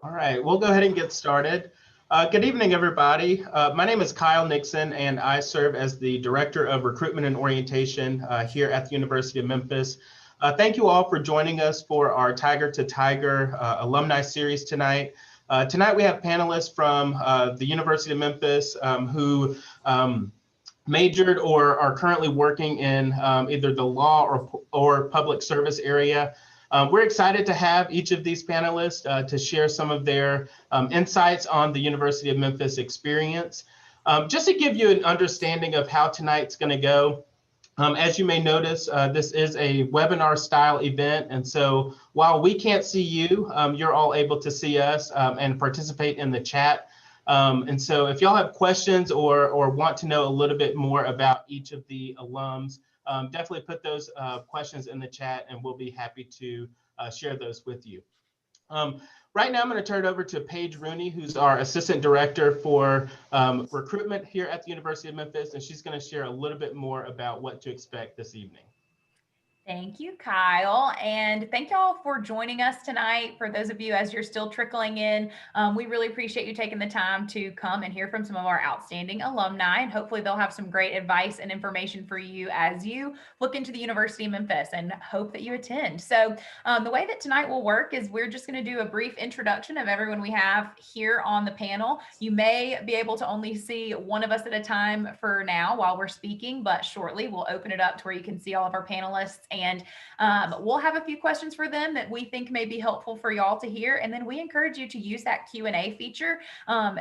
All right, we'll go ahead and get started. Good evening, everybody. My name is Kyle Nixon, and I serve as the Director of Recruitment and Orientation here at the University of Memphis. Thank you all for joining us for our Tiger to Tiger alumni series tonight. Tonight we have panelists from the University of Memphis who majored or are currently working in either the law or public service area. We're excited to have each of these panelists to share some of their insights on the University of Memphis experience. Just to give you an understanding of how tonight's going to go, as you may notice, this is a webinar style event. And so while we can't see you, you're all able to see us and participate in the chat. And so if y'all have questions or want to know a little bit more about each of the alums, definitely put those questions in the chat and we'll be happy to share those with you. Right now, I'm going to turn it over to Paige Rooney, who's our Assistant Director for Recruitment here at the University of Memphis, and she's going to share a little bit more about what to expect this evening. Thank you, Kyle. And thank y'all for joining us tonight. For those of you, as you're still trickling in, we really appreciate you taking the time to come and hear from some of our outstanding alumni. And hopefully they'll have some great advice and information for you as you look into the University of Memphis and hope that you attend. So the way that tonight will work is we're just going to do a brief introduction of everyone we have here on the panel. You may be able to only see one of us at a time for now while we're speaking, but shortly we'll open it up to where you can see all of our panelists. And we'll have a few questions for them that we think may be helpful for y'all to hear. And then we encourage you to use that Q&A feature.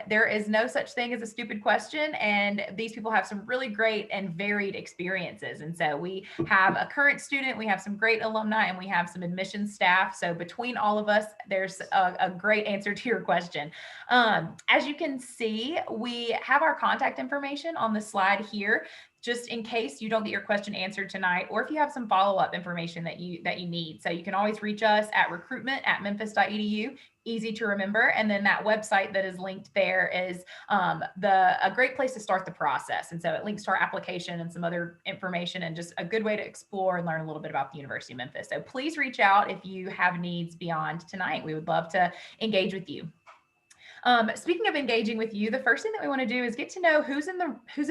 There is no such thing as a stupid question. And these people have some really great and varied experiences. And so we have a current student, we have some great alumni, and we have some admissions staff. So between all of us, there's a great answer to your question. As you can see, we have our contact information on the slide here, just in case you don't get your question answered tonight, or if you have some follow-up information that you need. So you can always reach us at recruitment@memphis.edu, easy to remember. And then that website that is linked there is a great place to start the process. And so it links to our application and some other information and just a good way to explore and learn a little bit about the University of Memphis. So please reach out if you have needs beyond tonight. We would love to engage with you. Speaking of engaging with you, the first thing that we want to do is get to know who's in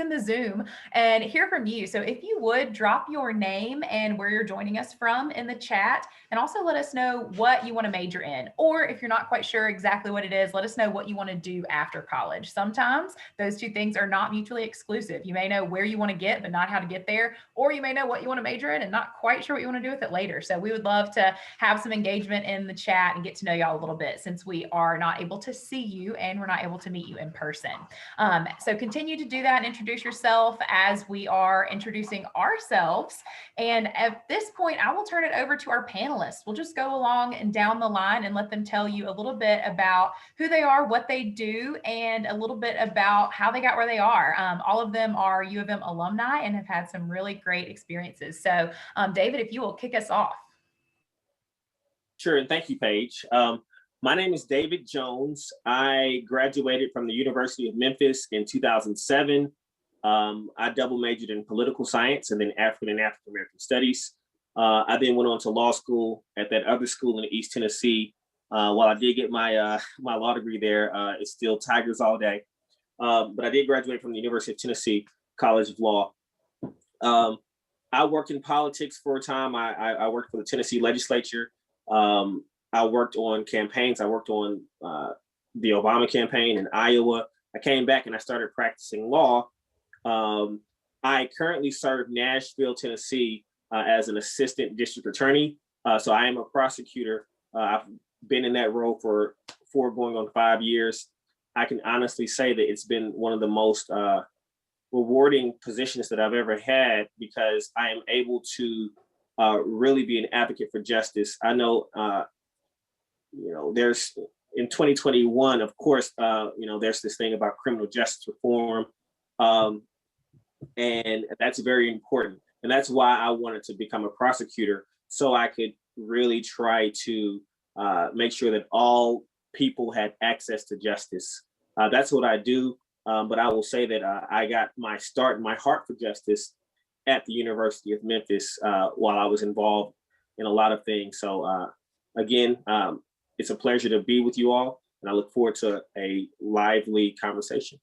the Zoom and hear from you. So if you would drop your name and where you're joining us from in the chat, and also let us know what you want to major in. Or if you're not quite sure exactly what it is, let us know what you want to do after college. Sometimes those two things are not mutually exclusive. You may know where you want to get, but not how to get there. Or you may know what you want to major in and not quite sure what you want to do with it later. So we would love to have some engagement in the chat and get to know y'all a little bit, since we are not able to see you and we're not able to meet you in person. So continue to do that and introduce yourself as we are introducing ourselves. And at this point, I will turn it over to our panelists. We'll just go along and down the line and let them tell you a little bit about who they are, what they do, and a little bit about how they got where they are. All of them are U of M alumni and have had some really great experiences. So David, if you will kick us off. Sure, and thank you, Paige. My name is David Jones. I graduated from the University of Memphis in 2007. I double majored in political science and then African and African American studies. I then went on to law school at that other school in East Tennessee. While I did get my my law degree there, it's still Tigers all day. But I did graduate from the University of Tennessee College of Law. I worked in politics for a time. I worked for the Tennessee legislature. I worked on campaigns. I worked on the Obama campaign in Iowa. I came back and I started practicing law. I currently serve Nashville, Tennessee as an assistant district attorney. So I am a prosecutor. I've been in that role for 4 going on 5 years. I can honestly say that it's been one of the most rewarding positions that I've ever had, because I am able to really be an advocate for justice. I know, there's in 2021, of course, there's this thing about criminal justice reform. And that's very important. And that's why I wanted to become a prosecutor, so I could really try to make sure that all people had access to justice. That's what I do. But I will say that I got my start, my heart for justice at the University of Memphis while I was involved in a lot of things. So again, it's a pleasure to be with you all. and I look forward to a lively conversation.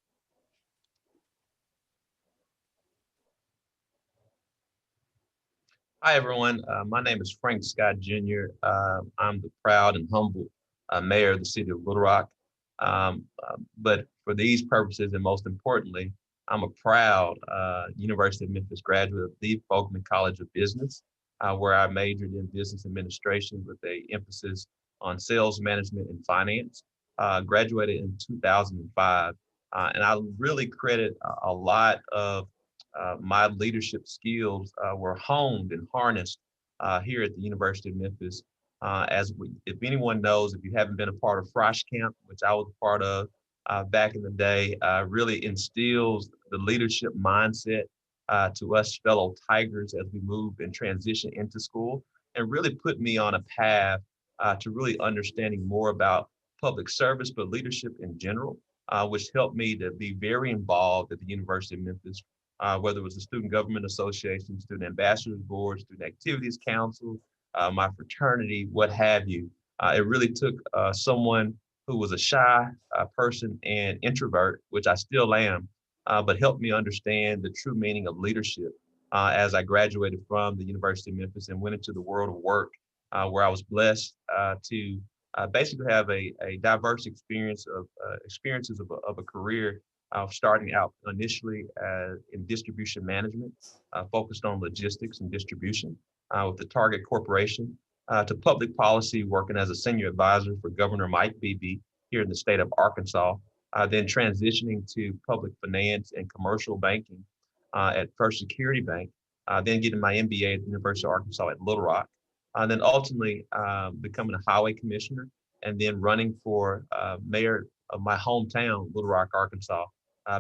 Hi, everyone. My name is Frank Scott Jr. I'm the proud and humble mayor of the city of Little Rock. But for these purposes, and most importantly, I'm a proud University of Memphis graduate of the Fogman College of Business, where I majored in business administration with an emphasis on sales management and finance. Graduated in 2005. And I really credit a lot of my leadership skills were honed and harnessed here at the University of Memphis. If anyone knows, if you haven't been a part of Frosh Camp, which I was a part of back in the day, really instills the leadership mindset to us fellow Tigers as we move and transition into school, and really put me on a path to really understanding more about public service, but leadership in general, which helped me to be very involved at the University of Memphis, whether it was the Student Government Association, Student Ambassadors Board, Student Activities Council, my fraternity, what have you. It really took someone who was a shy person and introvert, which I still am, but helped me understand the true meaning of leadership as I graduated from the University of Memphis and went into the world of work, where I was blessed to basically have a diverse experiences of a career, starting out initially in distribution management, focused on logistics and distribution with the Target Corporation, to public policy, working as a senior advisor for Governor Mike Beebe here in the state of Arkansas, then transitioning to public finance and commercial banking at First Security Bank, then getting my MBA at the University of Arkansas at Little Rock, then ultimately becoming a highway commissioner, and then running for mayor of my hometown, Little Rock, Arkansas,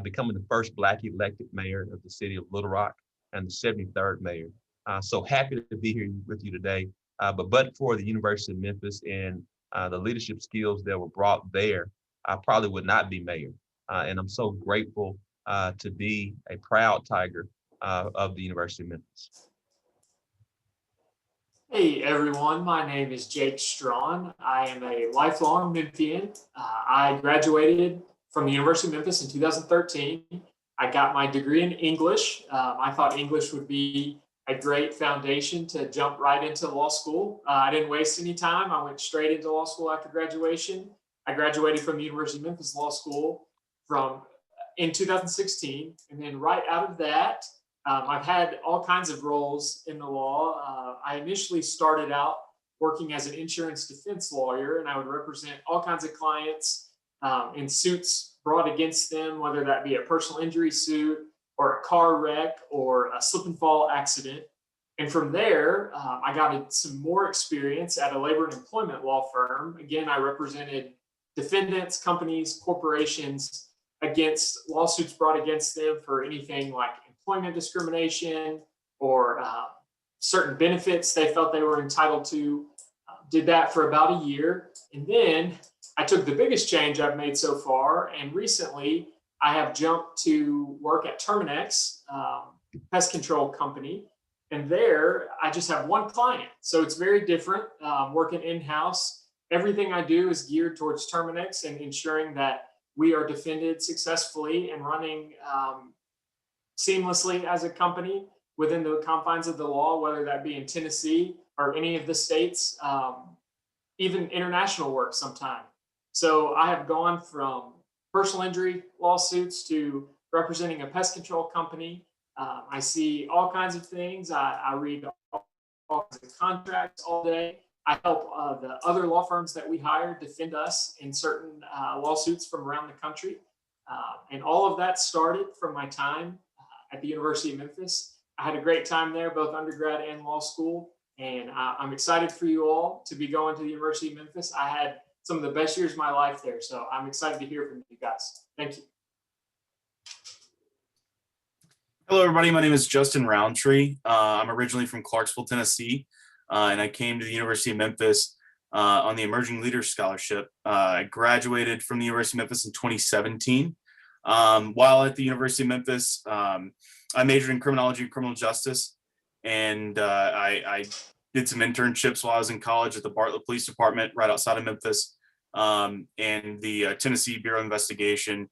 becoming the first Black elected mayor of the city of Little Rock and the 73rd mayor. So happy to be here with you today. But for the University of Memphis and the leadership skills that were brought there, I probably would not be mayor. And I'm so grateful to be a proud Tiger of the University of Memphis. Hey everyone, my name is Jake Strawn. I am a lifelong Memphian. I graduated from the University of Memphis in 2013. I got my degree in English. I thought English would be a great foundation to jump right into law school. I didn't waste any time. I went straight into law school after graduation. I graduated from the University of Memphis Law School in 2016. And then right out of that, I've had all kinds of roles in the law. I initially started out working as an insurance defense lawyer, and I would represent all kinds of clients in suits brought against them, whether that be a personal injury suit or a car wreck or a slip and fall accident. And from there, I got some more experience at a labor and employment law firm. Again, I represented defendants, companies, corporations against lawsuits brought against them for anything like employment discrimination or certain benefits they felt they were entitled to. Did that for about a year. And then I took the biggest change I've made so far. And recently I have jumped to work at Terminex, pest control company. And there I just have one client. So it's very different working in-house. Everything I do is geared towards Terminex and ensuring that we are defended successfully and running seamlessly as a company within the confines of the law, whether that be in Tennessee or any of the states, even international work sometime. So I have gone from personal injury lawsuits to representing a pest control company. I see all kinds of things. I read all kinds of contracts all day. I help the other law firms that we hire defend us in certain lawsuits from around the country. And all of that started from my time at the University of Memphis. I had a great time there, both undergrad and law school. And I'm excited for you all to be going to the University of Memphis. I had some of the best years of my life there. So I'm excited to hear from you guys. Thank you. Hello, everybody. My name is Justin Roundtree. I'm originally from Clarksville, Tennessee, and I came to the University of Memphis on the Emerging Leaders Scholarship. I graduated from the University of Memphis in 2017. While at the University of Memphis, I majored in criminology and criminal justice, and I did some internships while I was in college at the Bartlett Police Department right outside of Memphis. and the Tennessee Bureau of Investigation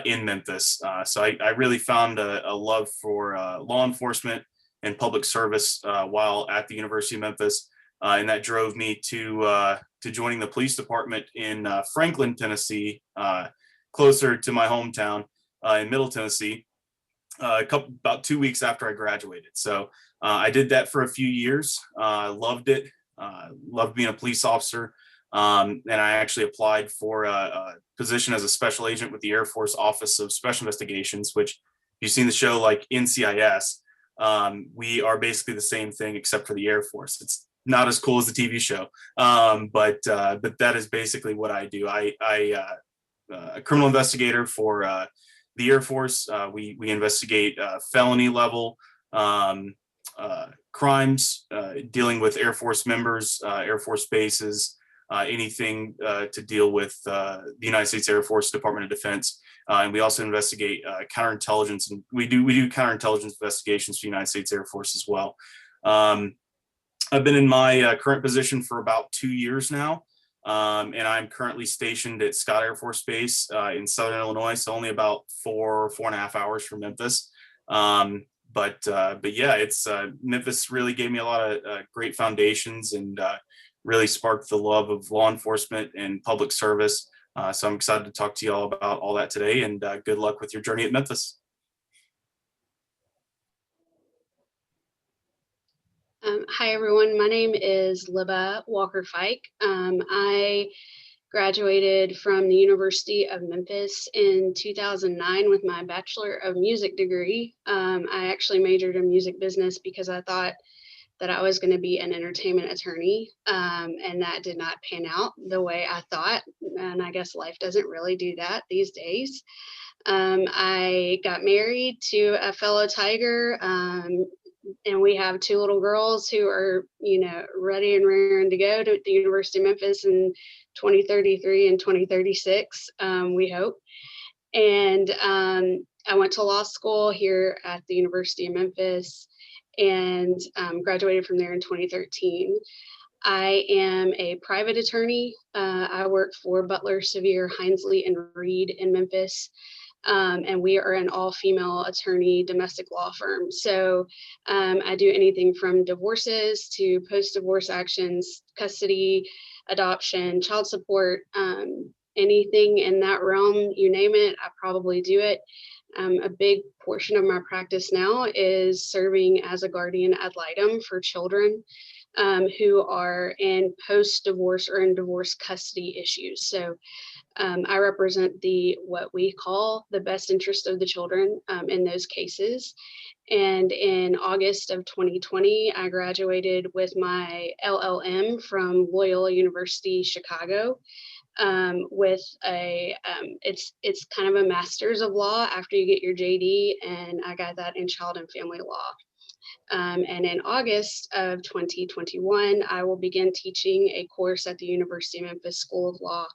in Memphis. So I really found a love for law enforcement and public service while at the University of Memphis. And that drove me to joining the police department in Franklin, Tennessee, closer to my hometown in Middle Tennessee, about 2 weeks after I graduated. So I did that for a few years. Loved it. Loved being a police officer. And I actually applied for a position as a special agent with the Air Force Office of Special Investigations, which if you've seen the show like NCIS, we are basically the same thing except for the Air Force. It's not as cool as the TV show, but that is basically what I do. A criminal investigator for the Air Force. We investigate felony level crimes, dealing with Air Force members, Air Force bases, anything to deal with the United States Air Force Department of Defense. And we also investigate counterintelligence, and we do counterintelligence investigations for the United States Air Force as well. I've been in my current position for about 2 years now, and I'm currently stationed at Scott Air Force Base in Southern Illinois, so only about 4.5 hours from Memphis. But yeah, it's Memphis really gave me a lot of great foundations and really sparked the love of law enforcement and public service. So I'm excited to talk to you all about all that today, and good luck with your journey at Memphis. Hi, everyone. My name is Libba Walker-Fike. I graduated from the University of Memphis in 2009 with my Bachelor of Music degree. I actually majored in music business because I thought that I was going to be an entertainment attorney, and that did not pan out the way I thought. And I guess life doesn't really do that these days. I got married to a fellow Tiger, and we have 2 little girls who are, ready and raring to go to the University of Memphis in 2033 and 2036, we hope. And I went to law school here at the University of Memphis and graduated from there in 2013. I am a private attorney. I work for Butler, Sevier, Hinesley, and Reed in Memphis. And we are an all-female attorney domestic law firm. So I do anything from divorces to post-divorce actions, custody, adoption, child support, anything in that realm, you name it, I probably do it. A big portion of my practice now is serving as a guardian ad litem for children who are in post-divorce or in divorce custody issues. So I represent what we call the best interest of the children in those cases. And in August of 2020, I graduated with my LLM from Loyola University, Chicago, with it's kind of a master's of law after you get your JD, and I got that in child and family law. And in August of 2021, I will begin teaching a course at the University of Memphis School of Law.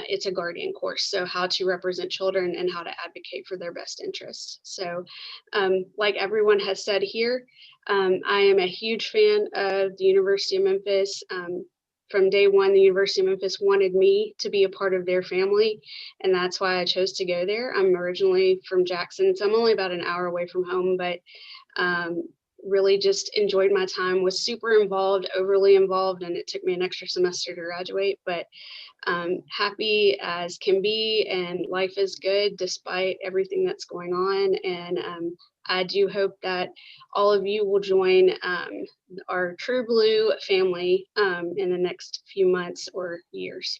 It's a guardian course, so how to represent children and how to advocate for their best interests. So like everyone has said here, I am a huge fan of the University of Memphis. From day one, the University of Memphis wanted me to be a part of their family, and that's why I chose to go there. I'm originally from Jackson, so I'm only about an hour away from home, but really just enjoyed my time, was super involved, overly involved, and it took me an extra semester to graduate, but happy as can be, and life is good despite everything that's going on. And I do hope that all of you will join our True Blue family in the next few months or years.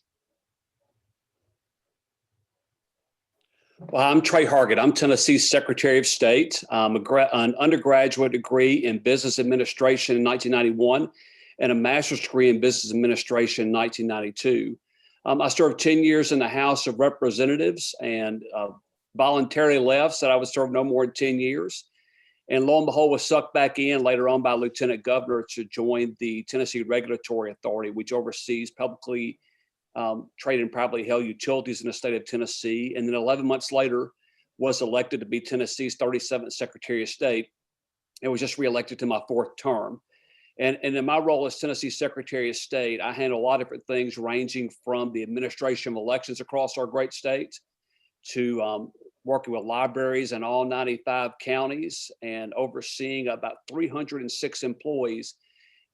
Well, I'm Trey Hargett. I'm Tennessee's Secretary of State. I'm an undergraduate degree in business administration in 1991 and a master's degree in business administration in 1992. I served 10 years in the House of Representatives and voluntarily left, said I would serve no more than 10 years. And lo and behold, was sucked back in later on by Lieutenant Governor to join the Tennessee Regulatory Authority, which oversees publicly traded and privately held utilities in the state of Tennessee. And then 11 months later was elected to be Tennessee's 37th Secretary of State and was just reelected to my 4th term. And in my role as Tennessee Secretary of State, I handle a lot of different things ranging from the administration of elections across our great state to working with libraries in all 95 counties and overseeing about 306 employees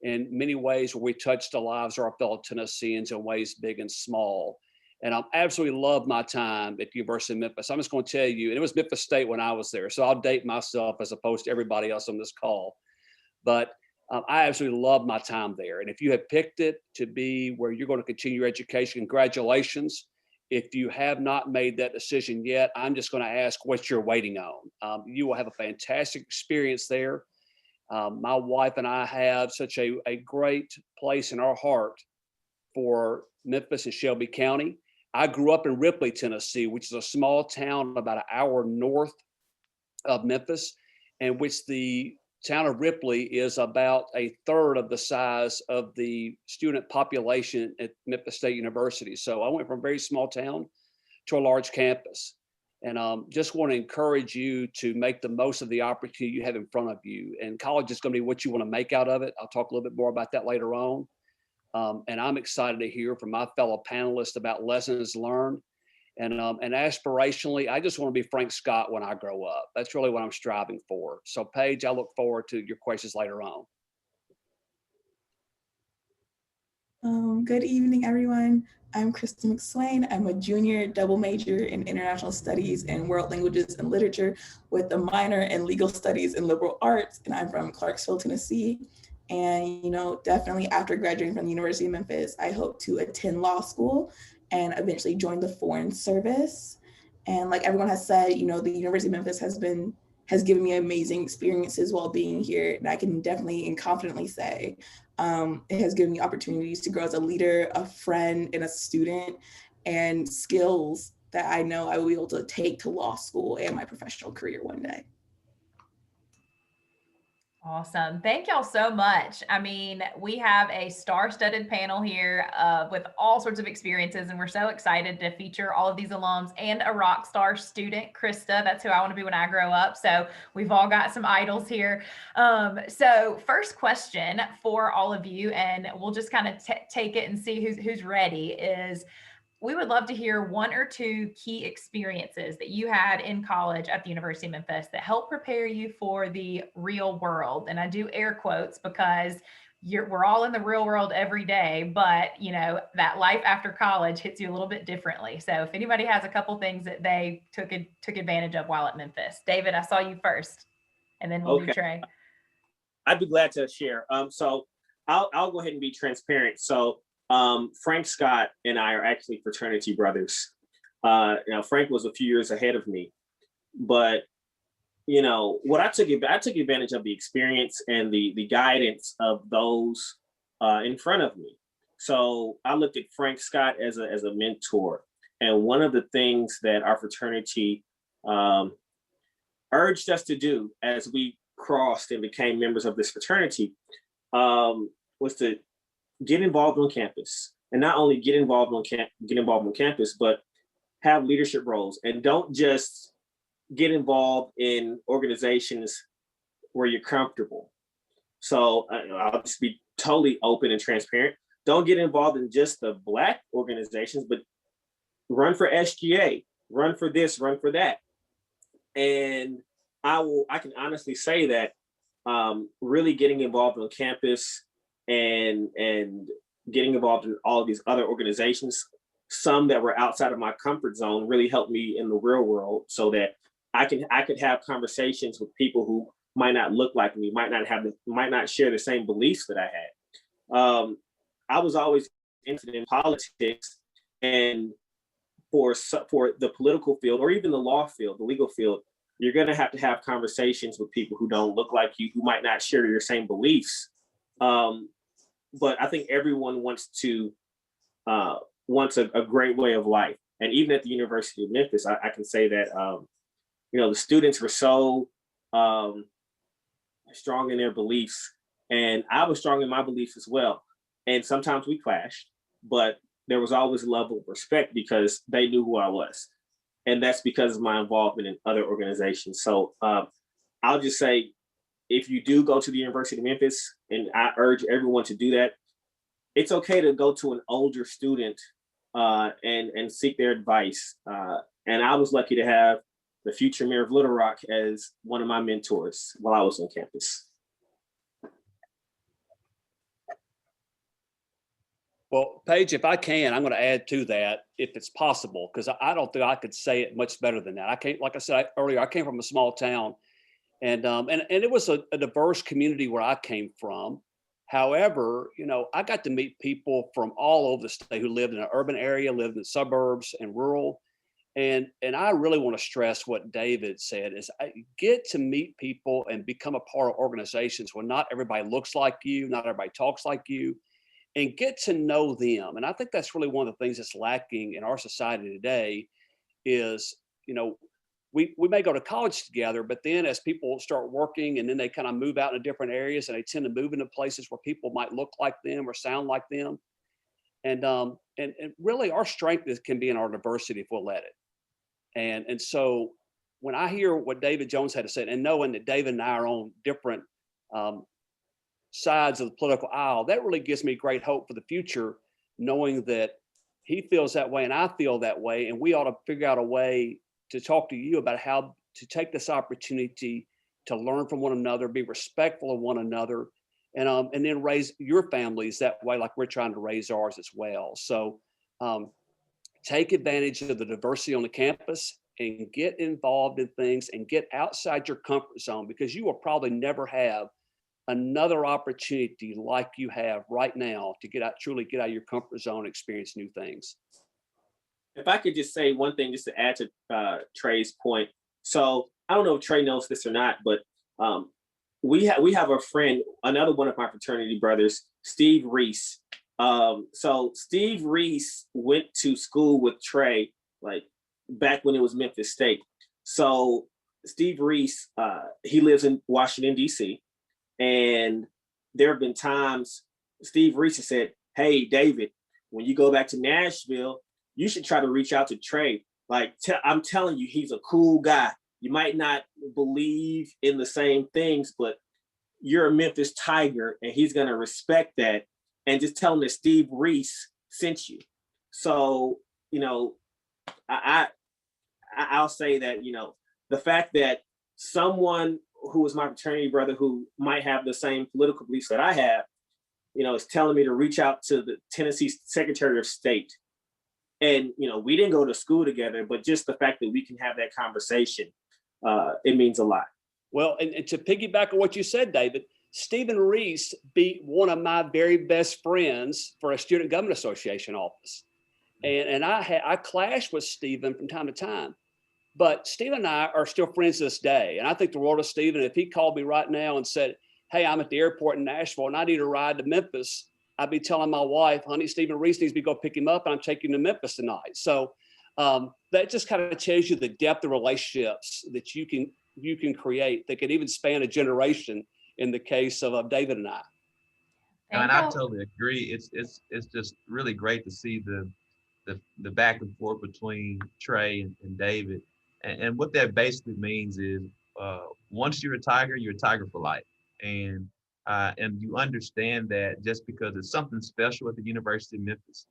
in many ways where we touch the lives of our fellow Tennesseans in ways big and small. And I absolutely love my time at the University of Memphis. I'm just going to tell you, and it was Memphis State when I was there, so I'll date myself as opposed to everybody else on this call. But I absolutely love my time there. And if you have picked it to be where you're going to continue your education, congratulations. If you have not made that decision yet, I'm just going to ask what you're waiting on. You will have a fantastic experience there. My wife and I have such a great place in our heart for Memphis and Shelby County. I grew up in Ripley, Tennessee, which is a small town about an hour north of Memphis, and which the town of Ripley is about a third of the size of the student population at Memphis State University. So I went from a very small town to a large campus. And just want to encourage you to make the most of the opportunity you have in front of you. And college is going to be what you want to make out of it. I'll talk a little bit more about that later on. And I'm excited to hear from my fellow panelists about lessons learned. And aspirationally, I just want to be Frank Scott when I grow up. That's really what I'm striving for. So Paige, I look forward to your questions later on. Good evening, everyone. I'm Krista McSwain. I'm a junior double major in international studies and world languages and literature with a minor in legal studies and liberal arts. And I'm from Clarksville, Tennessee. And, definitely after graduating from the University of Memphis, I hope to attend law school and eventually join the Foreign Service. And like everyone has said, the University of Memphis has given me amazing experiences while being here. And I can definitely and confidently say it has given me opportunities to grow as a leader, a friend, and a student, and skills that I know I will be able to take to law school and my professional career one day. Awesome. Thank y'all so much. I mean, we have a star-studded panel here with all sorts of experiences, and we're so excited to feature all of these alums and a rock star student, Krista. That's who I want to be when I grow up. So we've all got some idols here. So first question for all of you, and we'll just kind of take it and see who's ready, is we would love to hear one or two key experiences that you had in college at the University of Memphis that helped prepare you for the real world. And I do air quotes because we're all in the real world every day, but that life after college hits you a little bit differently. So if anybody has a couple things that they took advantage of while at Memphis. David, I saw you first, and then we'll do Trey. I'd be glad to share. So I'll go ahead and be transparent. So Frank Scott and I are actually fraternity brothers. Frank was a few years ahead of me, but what I took advantage of the experience and the guidance of those in front of me. So I looked at Frank Scott as a mentor, and one of the things that our fraternity urged us to do as we crossed and became members of this fraternity was to get involved on campus, and not only get involved on campus, but have leadership roles, and don't just get involved in organizations where you're comfortable. So I'll just be totally open and transparent. Don't get involved in just the Black organizations, but run for SGA, run for this, run for that. And I can honestly say that really getting involved on campus and getting involved in all of these other organizations, some that were outside of my comfort zone, really helped me in the real world, so that I could have conversations with people who might not look like me, might not share the same beliefs that I had. I was always interested in politics, and for the political field, or even the law field, the legal field, you're going to have conversations with people who don't look like you, who might not share your same beliefs. But I think everyone wants a great way of life. And even at the University of Memphis, I can say that, the students were so strong in their beliefs, and I was strong in my beliefs as well. And sometimes we clashed, but there was always a level of respect because they knew who I was. And that's because of my involvement in other organizations. So I'll just say, if you do go to the University of Memphis, and I urge everyone to do that, it's okay to go to an older student and seek their advice. And I was lucky to have the future mayor of Little Rock as one of my mentors while I was on campus. Well, Paige, if I can, I'm going to add to that if it's possible, because I don't think I could say it much better than that. I can't, like I said earlier, I came from a small town, and it was a diverse community where I came from. However, you know, I got to meet people from all over the state who lived in an urban area, lived in suburbs and rural. And I really want to stress what David said is get to meet people and become a part of organizations where not everybody looks like you, not everybody talks like you, and get to know them. And I think that's really one of the things that's lacking in our society today is, you know, we may go to college together, but then as people start working and then they kind of move out into different areas and they tend to move into places where people might look like them or sound like them. And really our strength can be in our diversity if we'll let it. And so when I hear what David Jones had to say, and knowing that David and I are on different sides of the political aisle, that really gives me great hope for the future, knowing that he feels that way and I feel that way. And we ought to figure out a way to talk to you about how to take this opportunity to learn from one another, be respectful of one another, and then raise your families that way, like we're trying to raise ours as well. So take advantage of the diversity on the campus and get involved in things and get outside your comfort zone, because you will probably never have another opportunity like you have right now to truly get out of your comfort zone and experience new things. If I could just say one thing, just to add to Trey's point. So I don't know if Trey knows this or not, but we have a friend, another one of my fraternity brothers, Steve Reese. So Steve Reese went to school with Trey, like back when it was Memphis State. So Steve Reese, he lives in Washington, D.C. And there have been times Steve Reese has said, "Hey, David, when you go back to Nashville, you should try to reach out to Trey. Like, I'm telling you, he's a cool guy. You might not believe in the same things, but you're a Memphis Tiger and he's going to respect that. And just tell him that Steve Reese sent you." So, you know, I'll say that, you know, the fact that someone who is my fraternity brother who might have the same political beliefs that I have, you know, is telling me to reach out to the Tennessee Secretary of State. And, you know, we didn't go to school together, but just the fact that we can have that conversation, it means a lot. Well, and to piggyback on what you said, David, Stephen Reese beat one of my very best friends for a Student Government Association office. And I clashed with Stephen from time to time. But Stephen and I are still friends to this day. And I think the world of Stephen. If he called me right now and said, "Hey, I'm at the airport in Nashville and I need a ride to Memphis," I'd be telling my wife, "Honey, Stephen Reese needs me to go pick him up and I'm taking him to Memphis tonight." So that just kind of tells you the depth of relationships that you can create that can even span a generation in the case of David and I. And I totally agree. It's just really great to see the back and forth between Trey and David. And what that basically means is once you're a Tiger for life. And you understand that just because it's something special at the University of Memphis,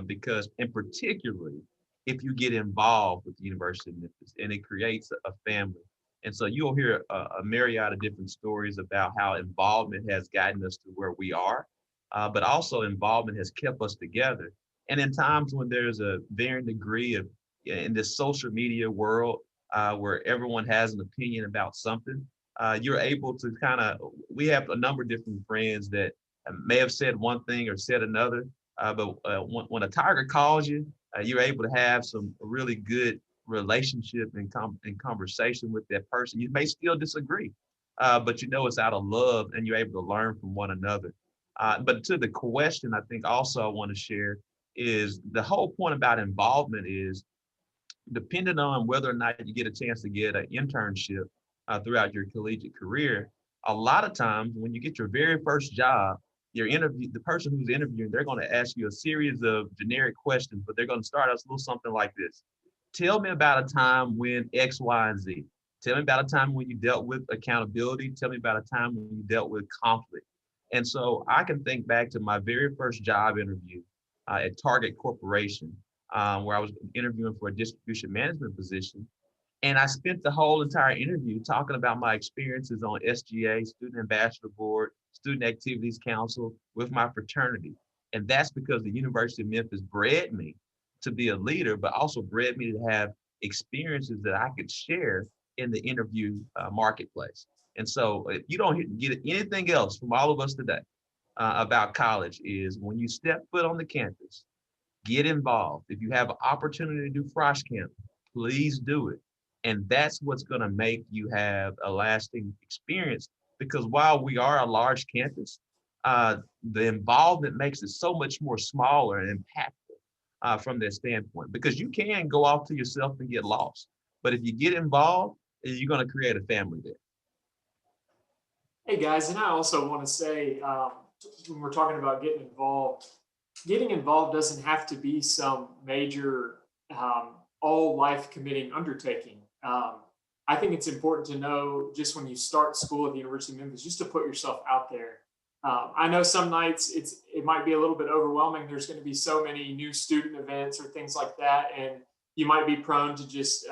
because in particularly, if you get involved with the University of Memphis and it creates a family. And so you'll hear a myriad of different stories about how involvement has gotten us to where we are, but also involvement has kept us together. And in times when there's a varying degree of, in this social media world, where everyone has an opinion about something, you're able to we have a number of different friends that may have said one thing or said another, but when a Tiger calls you, you're able to have some really good relationship and conversation with that person. You may still disagree, but you know it's out of love and you're able to learn from one another. But to the question, I think also I want to share is the whole point about involvement is depending on whether or not you get a chance to get an internship throughout your collegiate career. A lot of times when you get your very first job, the person who's interviewing, they're going to ask you a series of generic questions, but they're going to start us a little something like this. Tell me about a time when X, Y, and Z. Tell me about a time when you dealt with accountability. Tell me about a time when you dealt with conflict. And so I can think back to my very first job interview at Target Corporation, where I was interviewing for a distribution management position. And I spent the whole entire interview talking about my experiences on SGA, Student Ambassador Board, Student Activities Council, with my fraternity. And that's because the University of Memphis bred me to be a leader, but also bred me to have experiences that I could share in the interview marketplace. And so if you don't get anything else from all of us today about college, is when you step foot on the campus, get involved. If you have an opportunity to do Frosh Camp, please do it. And that's what's going to make you have a lasting experience, because while we are a large campus, the involvement makes it so much more smaller and impactful from that standpoint, because you can go off to yourself and get lost. But if you get involved, you're going to create a family there. Hey guys, and I also want to say, when we're talking about getting involved doesn't have to be some major all life committing undertaking. I think it's important to know, just when you start school at the University of Memphis, just to put yourself out there. I know some nights it might be a little bit overwhelming. There's going to be so many new student events or things like that, and you might be prone to just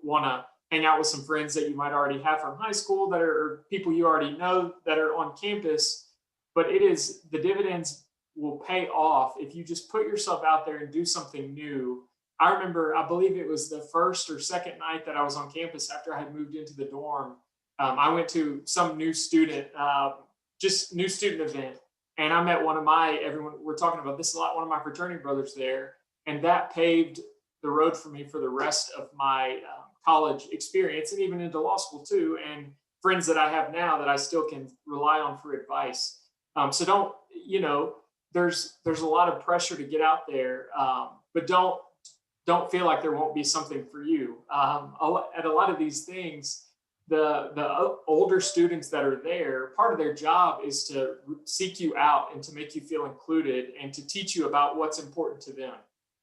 want to hang out with some friends that you might already have from high school, that are people you already know that are on campus. But the dividends will pay off if you just put yourself out there and do something new. I remember, I believe it was the first or second night that I was on campus after I had moved into the dorm. I went to some new student event, and I met we're talking about this a lot, one of my fraternity brothers there, and that paved the road for me for the rest of my college experience, and even into law school too, and friends that I have now that I still can rely on for advice. So there's a lot of pressure to get out there, but don't feel like there won't be something for you. At a lot of these things, the older students that are there, part of their job is to seek you out and to make you feel included and to teach you about what's important to them.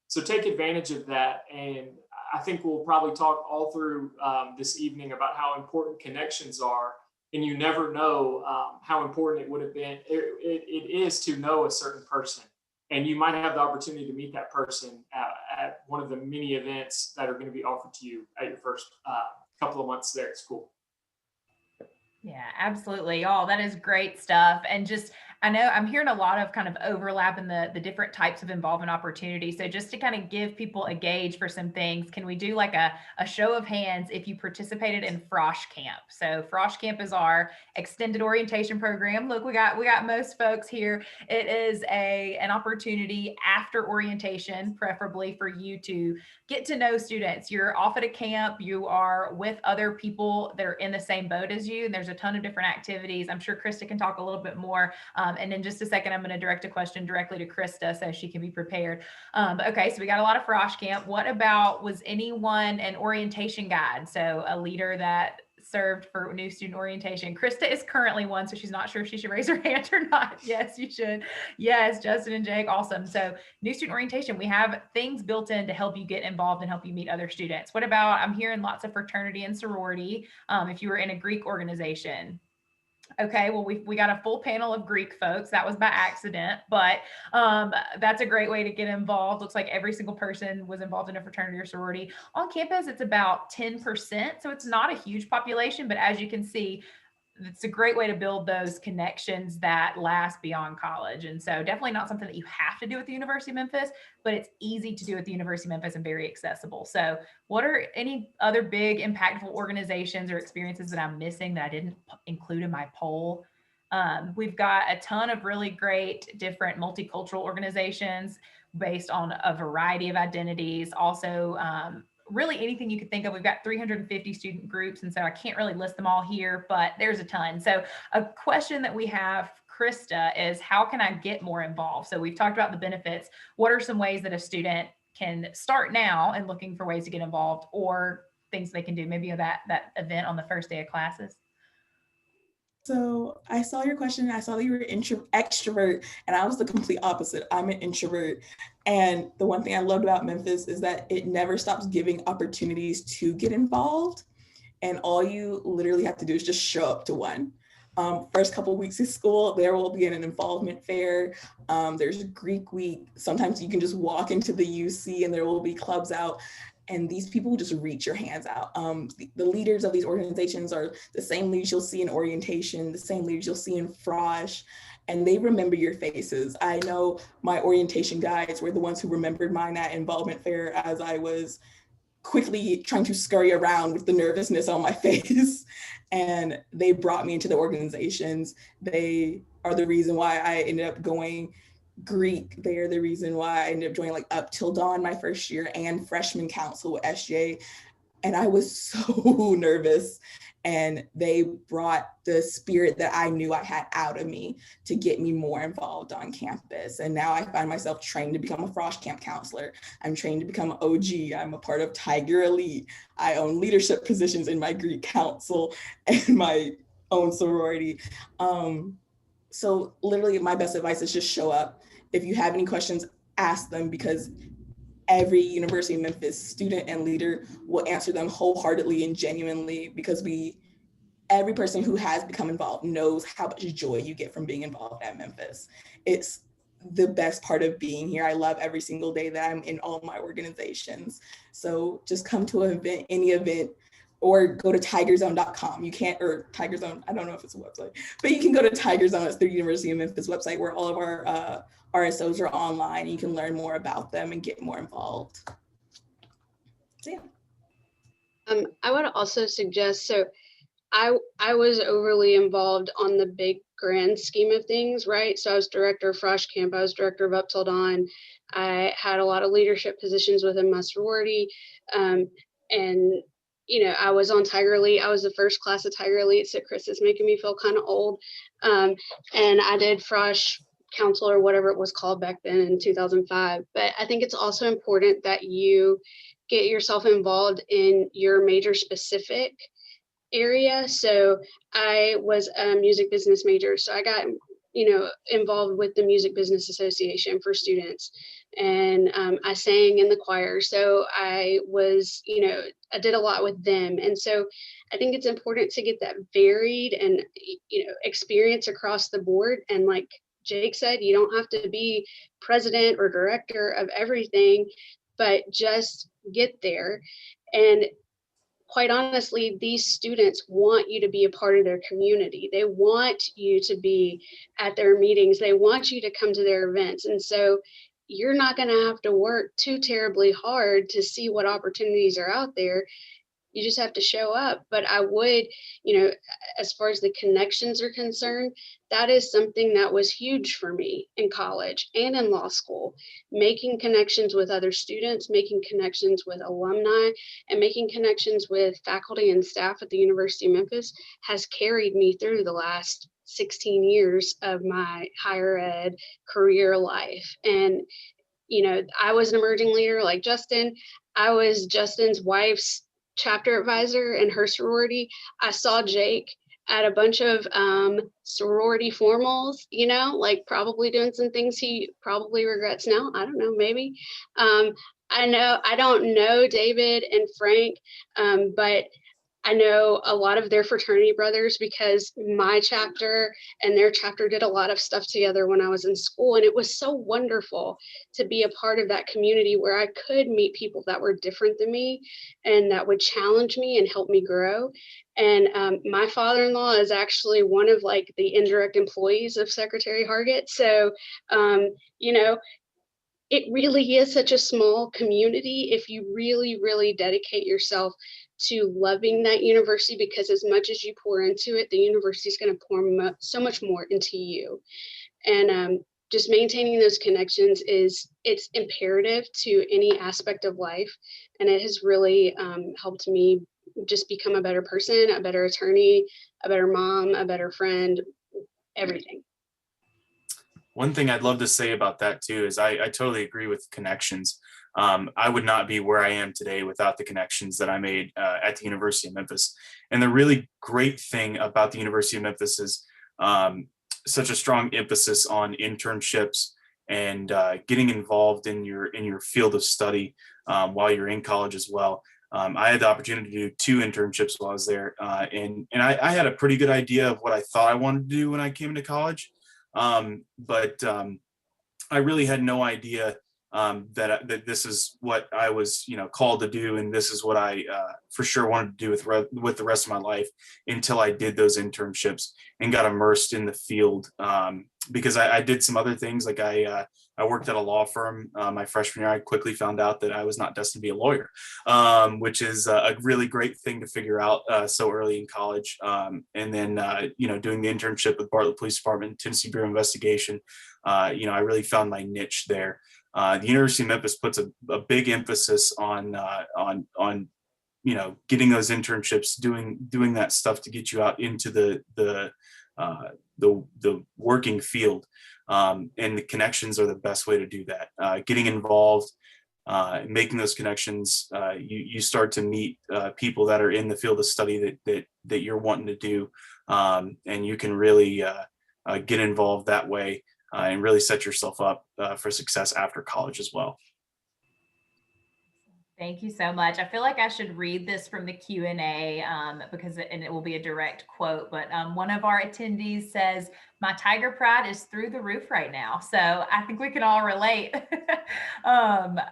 So take advantage of that. And I think we'll probably talk all through this evening about how important connections are. And you never know how important it would have been. It is to know a certain person. And you might have the opportunity to meet that person at one of the many events that are going to be offered to you at your first couple of months there at school. Yeah, absolutely. Oh, that is great stuff. And just, I know I'm hearing a lot of kind of overlap in the different types of involvement opportunities. So just to kind of give people a gauge for some things, can we do like a show of hands if you participated in Frosh Camp? So Frosh Camp is our extended orientation program. Look, we got most folks here. It is an opportunity after orientation, preferably for you to get to know students. You're off at a camp, you are with other people that are in the same boat as you, and there's a ton of different activities. I'm sure Krista can talk a little bit more. And in just a second, I'm going to direct a question directly to Krista so she can be prepared. Okay, so we got a lot of Frosh Camp. What about, was anyone an orientation guide? So a leader that served for new student orientation. Krista is currently one, so she's not sure if she should raise her hand or not. Yes, you should. Yes, Justin and Jake, awesome. So new student orientation, we have things built in to help you get involved and help you meet other students. What about, I'm hearing lots of fraternity and sorority. If you were in a Greek organization. Okay, well, we got a full panel of Greek folks. That was by accident, but that's a great way to get involved. Looks like every single person was involved in a fraternity or sorority. On campus, it's about 10%, so it's not a huge population, but as you can see, it's a great way to build those connections that last beyond college. And so definitely not something that you have to do at the University of Memphis, but it's easy to do at the University of Memphis and very accessible. So what are any other big impactful organizations or experiences that I'm missing that I didn't include in my poll? We've got a ton of really great different multicultural organizations based on a variety of identities. Also, really anything you could think of. We've got 350 student groups, and so I can't really list them all here, but there's a ton. So a question that we have, Krista, is how can I get more involved? So we've talked about the benefits. What are some ways that a student can start now and looking for ways to get involved, or things they can do, maybe that event on the first day of classes? So I saw your question. I saw that you were extrovert, and I was the complete opposite. I'm an introvert. And the one thing I loved about Memphis is that it never stops giving opportunities to get involved. and all you literally have to do is just show up to one. First couple of weeks of school, there will be an involvement fair. There's Greek week. Sometimes you can just walk into the UC and there will be clubs out, and these people just reach your hands out. The leaders of these organizations are the same leaders you'll see in orientation, the same leaders you'll see in Frosh, and they remember your faces. I know my orientation guides were the ones who remembered mine at involvement fair as I was quickly trying to scurry around with the nervousness on my face. And they brought me into the organizations. They are the reason why I ended up going Greek. They are the reason why I ended up joining like Up Till Dawn my first year and freshman council with SJ. And I was so nervous. And they brought the spirit that I knew I had out of me to get me more involved on campus. And now I find myself trained to become a Frosh Camp counselor. I'm trained to become an OG. I'm a part of Tiger Elite. I own leadership positions in my Greek council and my own sorority. So literally my best advice is just show up. If you have any questions, ask them, because every University of Memphis student and leader will answer them wholeheartedly and genuinely, because every person who has become involved knows how much joy you get from being involved at Memphis. It's the best part of being here. I love every single day that I'm in all my organizations. So just come to an event, any event, or go to tigerzone.com. You can't, or Tigerzone, I don't know if it's a website, but you can go to Tigerzone. It's the University of Memphis website where all of our RSOs are online. You can learn more about them and get more involved. So yeah. I would also suggest, so I was overly involved on the big grand scheme of things, right? So I was director of Frosh Camp, I was director of Up Till Dawn. I had a lot of leadership positions within my sorority. And you know, I was on Tiger Elite. I was the first class of Tiger Elite, so Chris is making me feel kind of old. And I did Frosh Council, or whatever it was called back then in 2005. But I think it's also important that you get yourself involved in your major specific area. So I was a music business major, so I got, you know, involved with the Music Business Association for students, and I sang in the choir. So I was, you know, I did a lot with them, and so I think it's important to get that varied and, you know, experience across the board. And like Jake said, you don't have to be president or director of everything, but just get there. And quite honestly, these students want you to be a part of their community. They want you to be at their meetings. They want you to come to their events. And so you're not going to have to work too terribly hard to see what opportunities are out there. You just have to show up. But I would, you know, as far as the connections are concerned, that is something that was huge for me in college and in law school. Making connections with other students, making connections with alumni, and making connections with faculty and staff at the University of Memphis has carried me through the last 16 years of my higher ed career life. And, you know, I was an emerging leader like Justin. I was Justin's wife's chapter advisor in her sorority. I saw Jake at a bunch of sorority formals, you know, like probably doing some things he probably regrets now. I don't know, maybe. I don't know David and Frank, but I know a lot of their fraternity brothers, because my chapter and their chapter did a lot of stuff together when I was in school. And it was so wonderful to be a part of that community where I could meet people that were different than me and that would challenge me and help me grow. And my father-in-law is actually one of like the indirect employees of Secretary Hargett. So, you know, it really is such a small community if you really, really dedicate yourself to loving that university, because as much as you pour into it, the university is going to pour so much more into you. And just maintaining those connections it's imperative to any aspect of life. And it has really helped me just become a better person, a better attorney, a better mom, a better friend, everything. One thing I'd love to say about that too is I totally agree with connections. I would not be where I am today without the connections that I made at the University of Memphis. And the really great thing about the University of Memphis is such a strong emphasis on internships and getting involved in your field of study while you're in college as well. I had the opportunity to do 2 internships while I was there, and I had a pretty good idea of what I thought I wanted to do when I came into college, but I really had no idea that this is what I was, called to do, and this is what I for sure wanted to do with the rest of my life until I did those internships and got immersed in the field. Because I did some other things, like I worked at a law firm my freshman year. I quickly found out that I was not destined to be a lawyer, which is a really great thing to figure out so early in college. And then doing the internship with Bartlett Police Department, Tennessee Bureau of Investigation. I really found my niche there. The University of Memphis puts a big emphasis on getting those internships, doing that stuff to get you out into the working field, and the connections are the best way to do that. Getting involved, making those connections, you start to meet people that are in the field of study that you're wanting to do, and you can really get involved that way. And really set yourself up for success after college as well. Thank you so much. I feel like I should read this from the Q&A and it will be a direct quote, but one of our attendees says, "My Tiger Pride is through the roof right now." So I think we can all relate.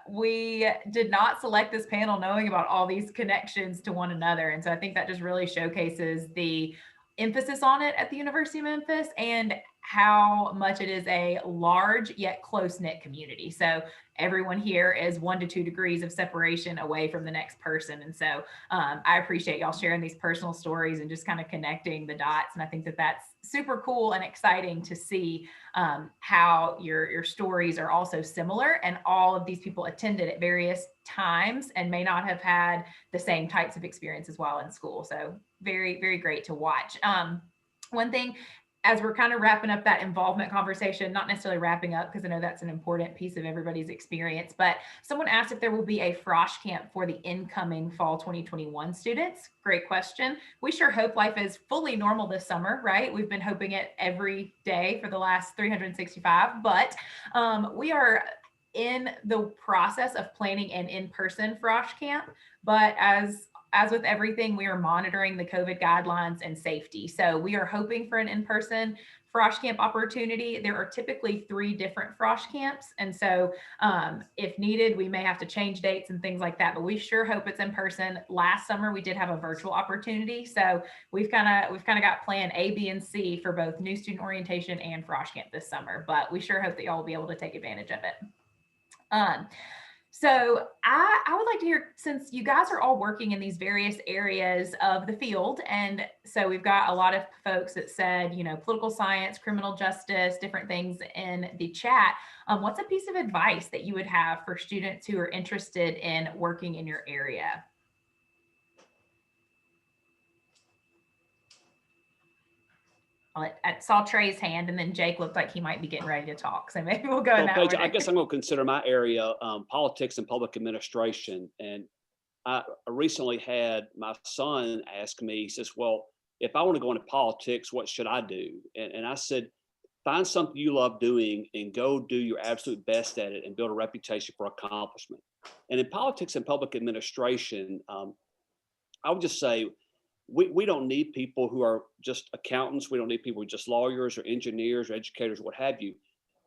We did not select this panel knowing about all these connections to one another. And so I think that just really showcases the emphasis on it at the University of Memphis and how much it is a large yet close-knit community. So everyone here is 1 to 2 degrees of separation away from the next person. And so I appreciate y'all sharing these personal stories and just kind of connecting the dots. And I think that that's super cool and exciting to see how your stories are also similar, and all of these people attended at various times and may not have had the same types of experiences while in school. So very, very great to watch. One thing, as we're kind of wrapping up that involvement conversation, not necessarily wrapping up because I know that's an important piece of everybody's experience, but someone asked if there will be a Frosh camp for the incoming fall 2021 students. Great question. We sure hope life is fully normal this summer, right? We've been hoping it every day for the last 365, but we are in the process of planning an in-person Frosh camp, but as with everything, we are monitoring the COVID guidelines and safety. So we are hoping for an in-person Frosh camp opportunity. There are typically 3 different Frosh camps. And so if needed, we may have to change dates and things like that, but we sure hope it's in person. Last summer, we did have a virtual opportunity. So we've kind of got plan A, B, and C for both new student orientation and Frosh camp this summer, but we sure hope that y'all will be able to take advantage of it. So I would like to hear, since you guys are all working in these various areas of the field, and so we've got a lot of folks that said, political science, criminal justice, different things in the chat. What's a piece of advice that you would have for students who are interested in working in your area? I saw Trey's hand, and then Jake looked like he might be getting ready to talk. So maybe we'll go in that Paige, order. I guess I'm going to consider my area politics and public administration. And I recently had my son ask me, he says, "Well, if I want to go into politics, what should I do?" And I said, find something you love doing and go do your absolute best at it and build a reputation for accomplishment. And in politics and public administration, I would just say, we don't need people who are just accountants. We don't need people who are just lawyers or engineers or educators, what have you.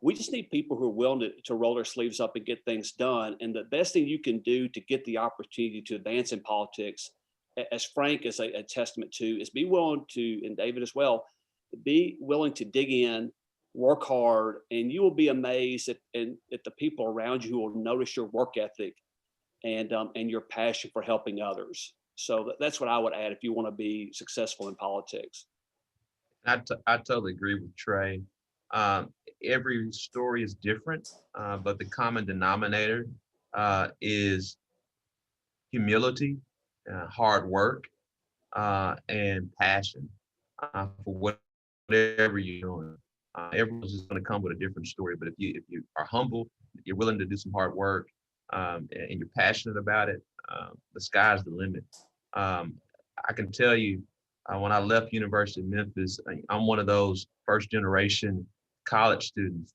We just need people who are willing to roll their sleeves up and get things done. And the best thing you can do to get the opportunity to advance in politics, as Frank is a testament to, is be willing to, and David as well, be willing to dig in, work hard, and you will be amazed at the people around you who will notice your work ethic and your passion for helping others. So that's what I would add if you want to be successful in politics. I totally agree with Trey. Every story is different, but the common denominator is humility, hard work, and passion for whatever you're doing. Everyone's just going to come with a different story, but if you are humble, you're willing to do some hard work, and you're passionate about it, the sky's the limit. I can tell you, when I left University of Memphis, I'm one of those first generation college students.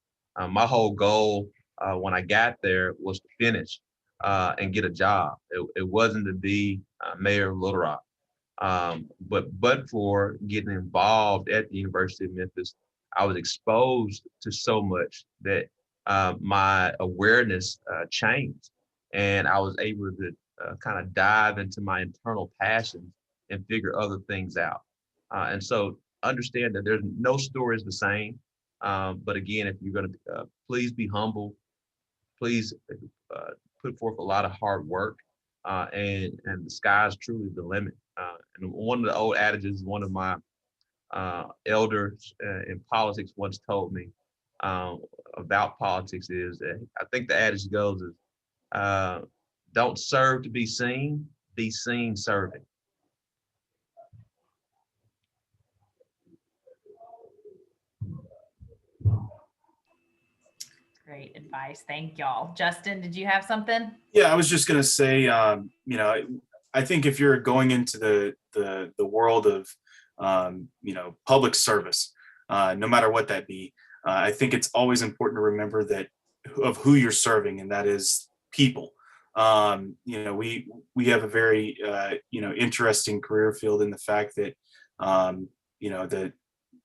My whole goal when I got there was to finish. and get a job. It wasn't to be mayor of Little Rock. But for getting involved at the University of Memphis, I was exposed to so much that my awareness changed, and I was able to kind of dive into my internal passions and figure other things out. And so understand that there's no story is the same. But again, if you're going to please be humble, please put forth a lot of hard work, and the sky's truly the limit. And one of the old adages, one of my elders in politics once told me about politics is that I think the adage goes is don't serve to be seen serving. Great advice. Thank y'all. Justin, did you have something? Yeah, I was just going to say, you know, I think if you're going into the world of, you know, public service, no matter what that be, I think it's always important to remember that of who you're serving, and that is people. You know, we have a very, you know, interesting career field in the fact that, you know, that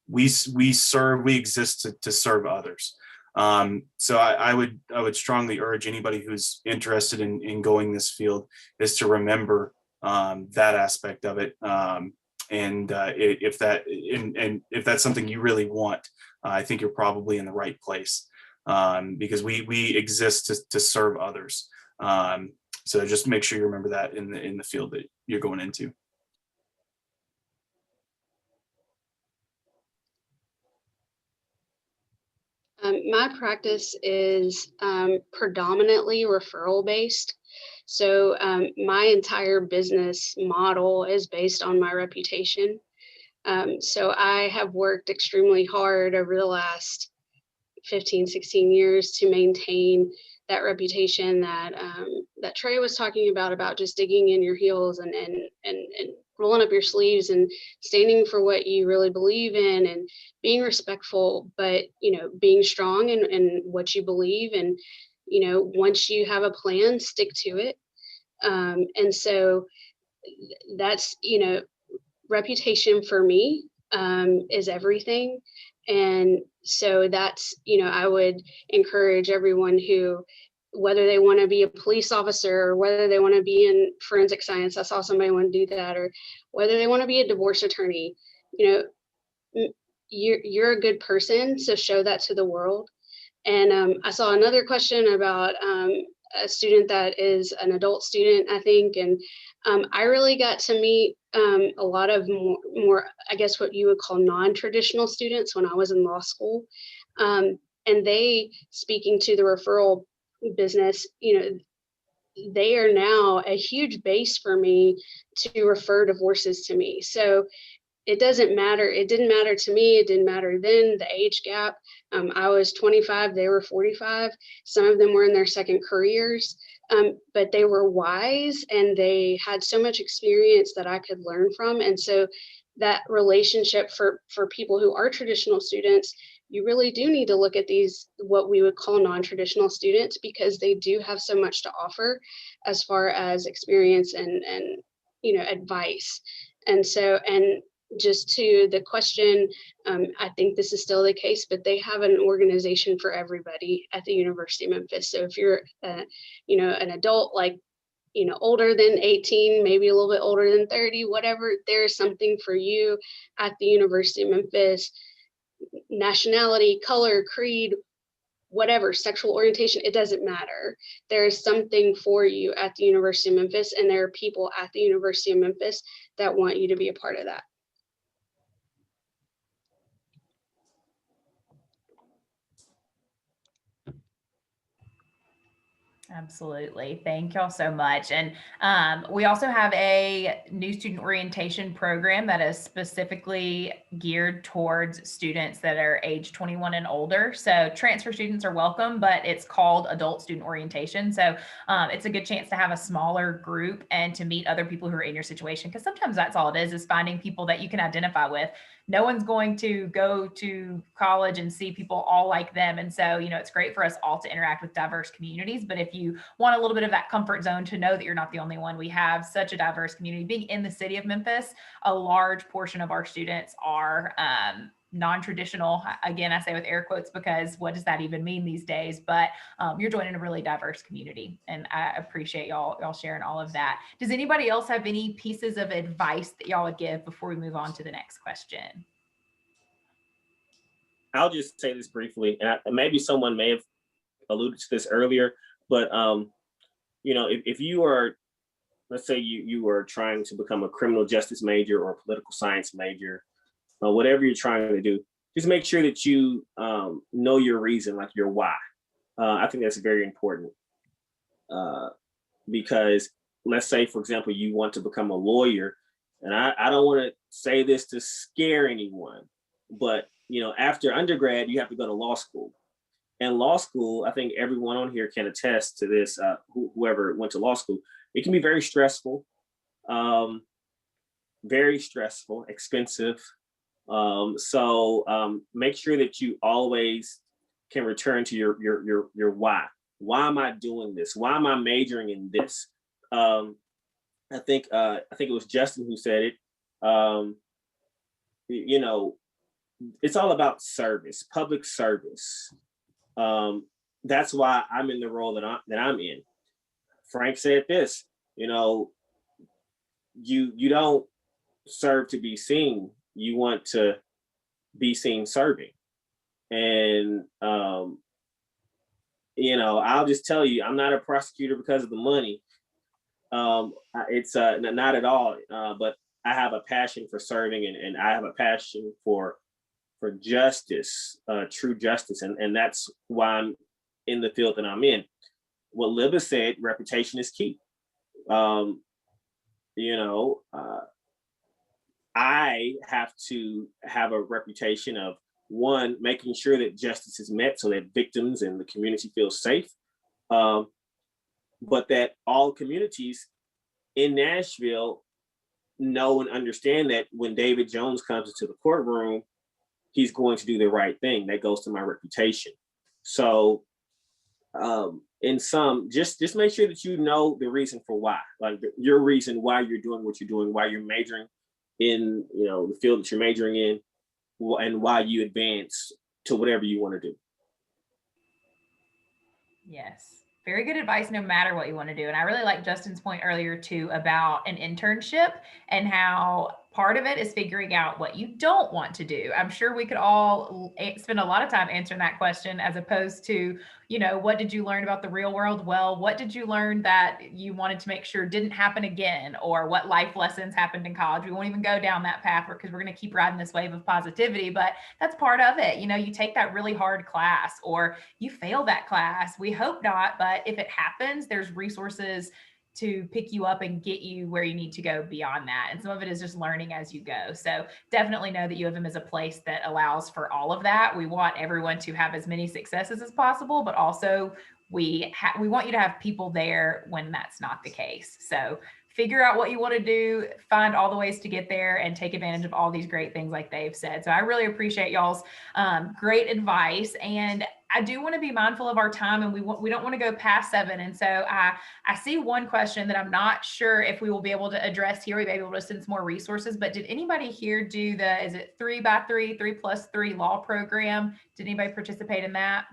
we exist to serve others. So I would strongly urge anybody who's interested in going this field is to remember that aspect of it. And if that's something you really want, I think you're probably in the right place, because we exist to serve others. So just make sure you remember that in the field that you're going into. My practice is predominantly referral based. So my entire business model is based on my reputation. So I have worked extremely hard over the last 15, 16 years to maintain that reputation that that Trey was talking about just digging in your heels and rolling up your sleeves and standing for what you really believe in and being respectful, but, you know, being strong in what you believe. And, you know, once you have a plan, stick to it. And so that's, you know, reputation for me is everything. And so that's, you know, I would encourage everyone who, whether they want to be a police officer or whether they want to be in forensic science, I saw somebody want to do that, or whether they want to be a divorce attorney, you know, you're a good person, so show that to the world. And I saw another question about a student that is an adult student, I think, and I really got to meet a lot of more, I guess, what you would call non-traditional students when I was in law school. And they, speaking to the referral business, you know, they are now a huge base for me to refer divorces to me. So it doesn't matter. It didn't matter to me. It didn't matter then, the age gap. I was 25, they were 45. Some of them were in their second careers, but they were wise and they had so much experience that I could learn from. And so that relationship for people who are traditional students, you really do need to look at these, what we would call non-traditional students, because they do have so much to offer as far as experience and you know, advice. And so, and just to the question, I think this is still the case, but they have an organization for everybody at the University of Memphis. So if you're, you know, an adult, like, you know, older than 18, maybe a little bit older than 30, whatever, there's something for you at the University of Memphis. Nationality, color, creed, whatever, sexual orientation, it doesn't matter. There is something for you at the University of Memphis, and there are people at the University of Memphis that want you to be a part of that. Absolutely. Thank y'all so much. And we also have a new student orientation program that is specifically geared towards students that are age 21 and older. So transfer students are welcome, but it's called adult student orientation. So it's a good chance to have a smaller group and to meet other people who are in your situation. Because sometimes that's all it is finding people that you can identify with. No one's going to go to college and see people all like them. And so, you know, it's great for us all to interact with diverse communities. But if you want a little bit of that comfort zone to know that you're not the only one. We have such a diverse community. Being in the city of Memphis, a large portion of our students are non-traditional. Again, I say with air quotes because what does that even mean these days? But you're joining a really diverse community, and I appreciate y'all sharing all of that. Does anybody else have any pieces of advice that y'all would give before we move on to the next question? I'll just say this briefly, and maybe someone may have alluded to this earlier, but if you are, let's say you are trying to become a criminal justice major or a political science major, whatever you're trying to do, just make sure that you know your reason, like your why. I think that's very important because let's say, for example, you want to become a lawyer, and I don't want to say this to scare anyone, but after undergrad, you have to go to law school. And law school, I think everyone on here can attest to this, whoever went to law school, it can be very stressful, expensive. So make sure that you always can return to your why. Why am I doing this? Why am I majoring in this? I think it was Justin who said it. It's all about service, public service. That's why I'm in the role that I'm in. Frank said this, you don't serve to be seen. You want to be seen serving. And, I'll just tell you, I'm not a prosecutor because of the money. It's not at all. But I have a passion for serving, and I have a passion for justice, true justice. And that's why I'm in the field that I'm in. What Libba said, reputation is key. I have to have a reputation of, one, making sure that justice is met so that victims and the community feel safe, but that all communities in Nashville know and understand that when David Jones comes into the courtroom, he's going to do the right thing. That goes to my reputation. So in sum, just make sure that you know the reason for why, like your reason why you're doing what you're doing, why you're majoring in the field that you're majoring in, and why you advance to whatever you want to do. Yes. Very good advice, no matter what you want to do. And I really like Justin's point earlier too about an internship and how part of it is figuring out what you don't want to do. I'm sure we could all spend a lot of time answering that question as opposed to, what did you learn about the real world? Well, what did you learn that you wanted to make sure didn't happen again? Or what life lessons happened in college? We won't even go down that path because we're going to keep riding this wave of positivity, but that's part of it. You take that really hard class or you fail that class. We hope not, but if it happens, there's resources to pick you up and get you where you need to go beyond that. And some of it is just learning as you go. So definitely know that UofM is a place that allows for all of that. We want everyone to have as many successes as possible, but also we want you to have people there when that's not the case. So figure out what you want to do, find all the ways to get there, and take advantage of all these great things like they've said. So I really appreciate y'all's great advice. And I do want to be mindful of our time, and we don't want to go past 7. And so I see one question that I'm not sure if we will be able to address here. We may be able to send some more resources, but did anybody here do is it 3x3, 3+3 law program? Did anybody participate in that?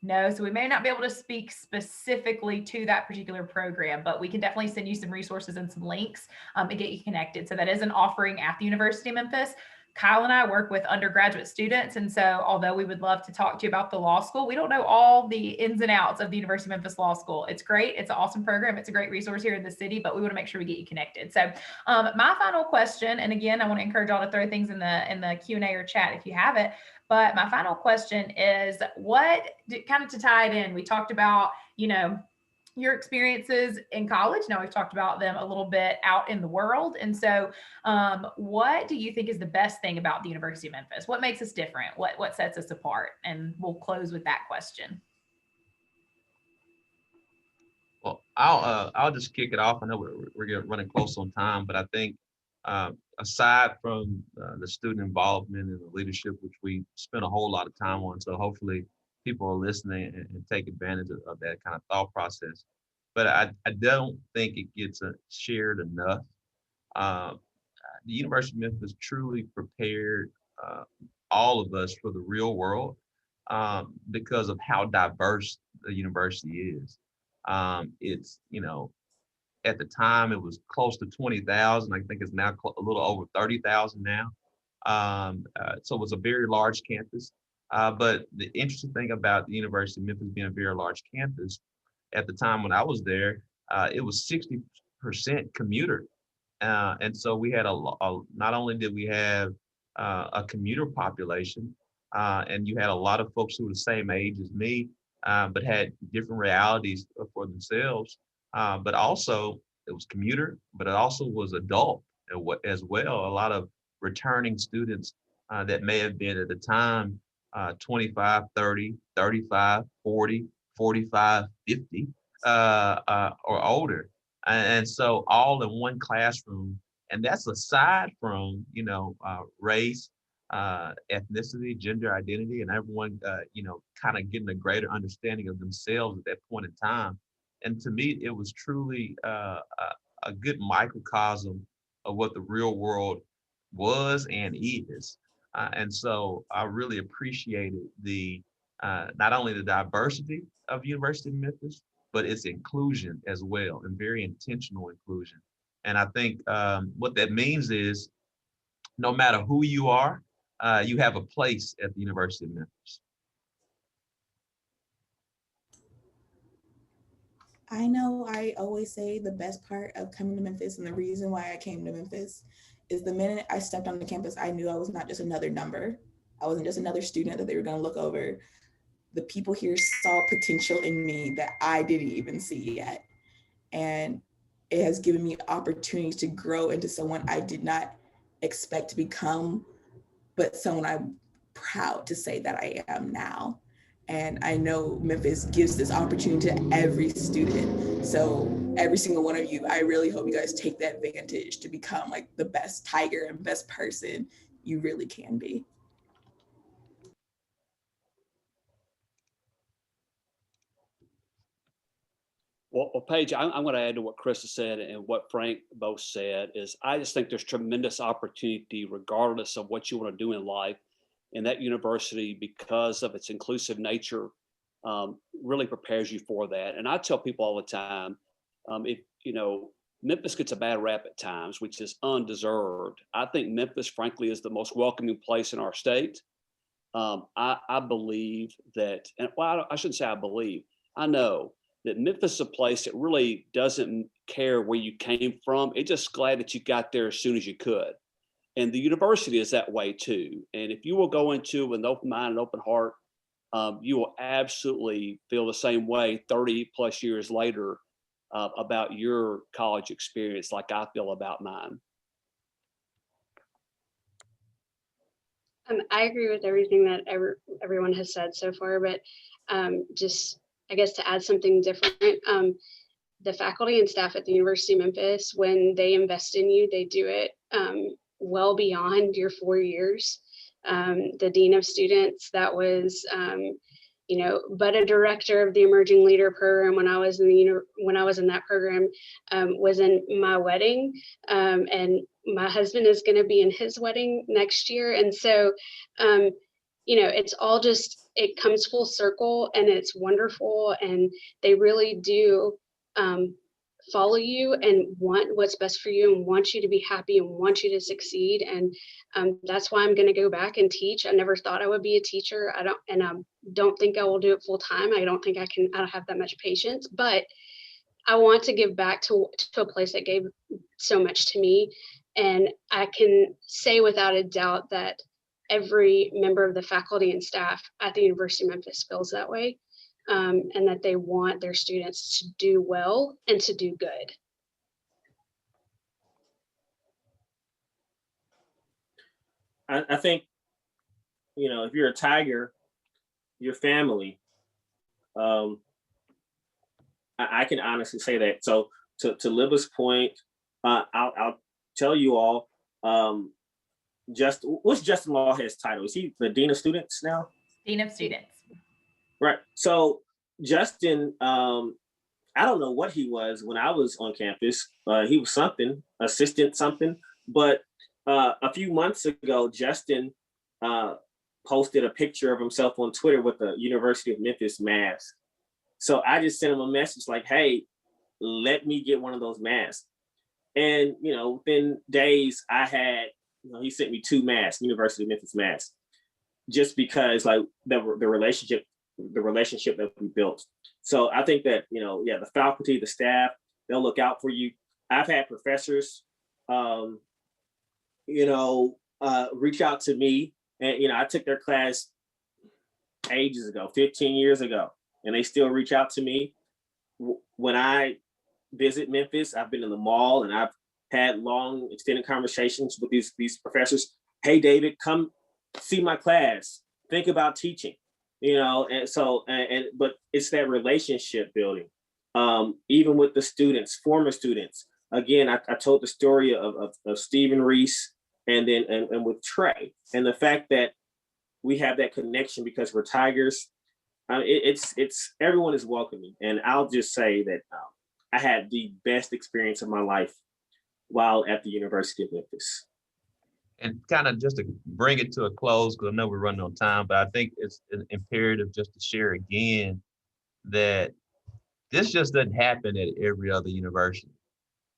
No, so we may not be able to speak specifically to that particular program, but we can definitely send you some resources and some links and get you connected. So that is an offering at the University of Memphis. Kyle and I work with undergraduate students. And so although we would love to talk to you about the law school, we don't know all the ins and outs of the University of Memphis Law School. It's great. It's an awesome program. It's a great resource here in the city, but we want to make sure we get you connected. So my final question, and again, I want to encourage y'all to throw things in the Q&A or chat if you have it. But my final question is kind of to tie it in, we talked about, your experiences in college. Now we've talked about them a little bit out in the world. And so what do you think is the best thing about the University of Memphis? What makes us different? What sets us apart? And we'll close with that question. Well, I'll just kick it off. I know we're running close on time, but I think aside from the student involvement and the leadership, which we spent a whole lot of time on, so hopefully people are listening and take advantage of that kind of thought process. But I don't think it gets shared enough. Um, the University of Memphis truly prepared uh, all of us for the real world because of how diverse the university is. It's, at the time it was close to 20,000. I think it's now a little over 30,000 now. So it was a very large campus. But the interesting thing about the University of Memphis being a very large campus, at the time when I was there, it was 60% commuter. And so we had not only did we have a commuter population, and you had a lot of folks who were the same age as me, but had different realities for themselves. But also it was commuter, but it also was adult as well. A lot of returning students that may have been at the time 25, 30, 35, 40, 45, 50 or older. And so all in one classroom, and that's aside from, race, ethnicity, gender identity, and everyone, kind of getting a greater understanding of themselves at that point in time. And to me, it was truly a good microcosm of what the real world was and is. And so I really appreciated not only the diversity of University of Memphis, but its inclusion as well, and very intentional inclusion. And I think what that means is no matter who you are, you have a place at the University of Memphis. I know I always say the best part of coming to Memphis and the reason why I came to Memphis is the minute I stepped on the campus, I knew I was not just another number. I wasn't just another student that they were going to look over. The people here saw potential in me that I didn't even see yet. And it has given me opportunities to grow into someone I did not expect to become, but someone I'm proud to say that I am now. And I know Memphis gives this opportunity to every student. So every single one of you, I really hope you guys take that advantage to become like the best Tiger and best person you really can be. Well, Paige, I'm going to add to what Chris has said and what Frank both said is I just think there's tremendous opportunity regardless of what you want to do in life. And that university, because of its inclusive nature, really prepares you for that. And I tell people all the time, if, Memphis gets a bad rap at times, which is undeserved. I think Memphis, frankly, is the most welcoming place in our state. I believe that, and well, I shouldn't say I believe, I know that Memphis is a place that really doesn't care where you came from. It's just glad that you got there as soon as you could. And the university is that way too. And if you will go into with an open mind and open heart, you will absolutely feel the same way 30 plus years later about your college experience like I feel about mine. I agree with everything that everyone has said so far, but just, I guess, to add something different, the faculty and staff at the University of Memphis, when they invest in you, they do it well beyond your 4 years. The dean of students that was, but a director of the Emerging Leader Program when I was in that program, was in my wedding, and my husband is going to be in his wedding next year, and so it's all just, it comes full circle and it's wonderful, and they really do follow you and want what's best for you and want you to be happy and want you to succeed. And that's why I'm going to go back and teach. I never thought I would be a teacher. I don't think I will do it full time. I don't have that much patience, but I want to give back to a place that gave so much to me. And I can say without a doubt that every member of the faculty and staff at the University of Memphis feels that way. And that they want their students to do well and to do good. I think, if you're a Tiger, your family, I can honestly say that. So to Libba's point, I'll tell you all, what's Justin Lawhead's title? Is he the Dean of Students now? Dean of Students. Right. So Justin, I don't know what he was when I was on campus. He was something, assistant something. But a few months ago, Justin posted a picture of himself on Twitter with the University of Memphis mask. So I just sent him a message like, hey, let me get one of those masks. And, within days I had, he sent me 2 masks, University of Memphis masks, just because like the relationship that we built. So I think that, the faculty, the staff, they'll look out for you. I've had professors, reach out to me, and, I took their class ages ago, 15 years ago, and they still reach out to me. When I visit Memphis, I've been in the mall and I've had long extended conversations with these professors. Hey, David, come see my class. Think about teaching, and so, but it's that relationship building. Even with the students, former students. Again, I told the story of Stephen Reese and then and with Trey, and the fact that we have that connection because we're Tigers. It's everyone is welcoming, and I'll just say that I had the best experience of my life while at the University of Memphis. And kind of just to bring it to a close, because I know we're running on time, but I think it's imperative just to share again that this just doesn't happen at every other university.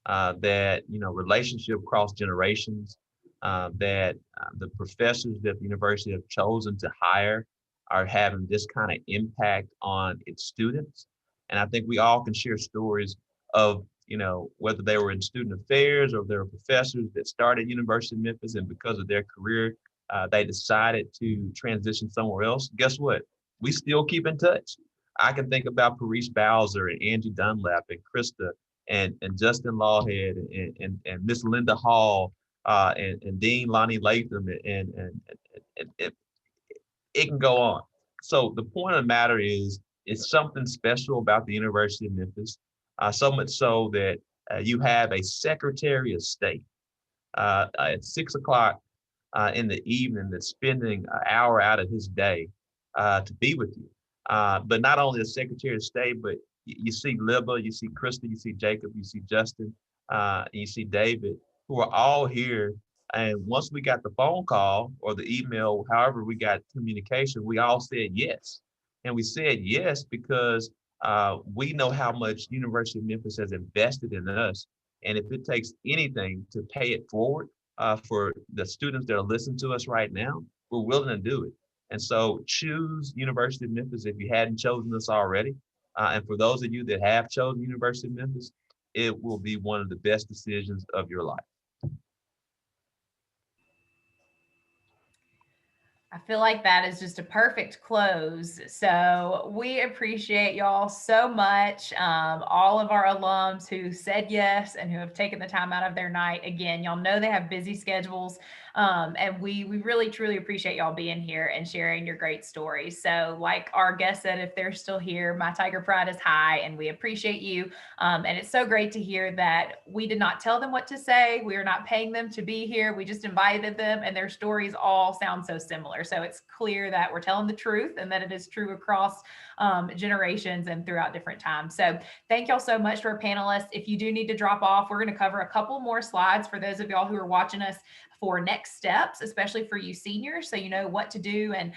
That relationship across generations, that the professors that the university have chosen to hire are having this kind of impact on its students. And I think we all can share stories of, whether they were in student affairs or they were professors that started University of Memphis, and because of their career, they decided to transition somewhere else. Guess what? We still keep in touch. I can think about Parise Bowser and Angie Dunlap and Krista and Justin Lawhead and Miss Linda Hall and Dean Lonnie Latham and it can go on. So the point of the matter is, it's something special about the University of Memphis, so much so that you have a Secretary of State at 6 o'clock in the evening that's spending an hour out of his day to be with you. But not only the Secretary of State, but you see Libba, you see Krista, you see Jacob, you see Justin, and you see David, who are all here. And once we got the phone call or the email, however we got communication, we all said yes. And we said yes because we know how much University of Memphis has invested in us. And if it takes anything to pay it forward for the students that are listening to us right now, we're willing to do it. And so choose University of Memphis if you hadn't chosen us already. And for those of you that have chosen University of Memphis, it will be one of the best decisions of your life. I feel like that is just a perfect close. So we appreciate y'all so much. All of our alums who said yes and who have taken the time out of their night. Again, y'all know they have busy schedules. And we really, truly appreciate y'all being here and sharing your great stories. So like our guest said, if they're still here, my Tiger pride is high and we appreciate you. And it's so great to hear that we did not tell them what to say. We are not paying them to be here. We just invited them and their stories all sound so similar. So it's clear that we're telling the truth and that it is true across generations and throughout different times. So thank y'all so much to our panelists. If you do need to drop off, we're going to cover a couple more slides for those of y'all who are watching us for next steps, especially for you seniors, so you know what to do and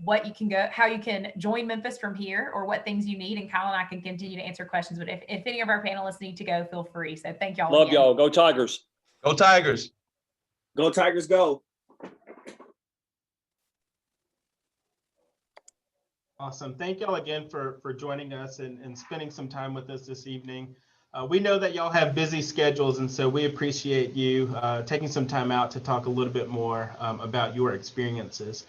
what you can go, how you can join Memphis from here, or what things you need. And Kyle and I can continue to answer questions. But if any of our panelists need to go, feel free. So thank y'all. Love again. y'all. Go Tigers. Go Tigers. Go Tigers, go. Awesome. Thank y'all again for joining us and spending some time with us this evening. We know that y'all have busy schedules, and so we appreciate you taking some time out to talk a little bit more about your experiences.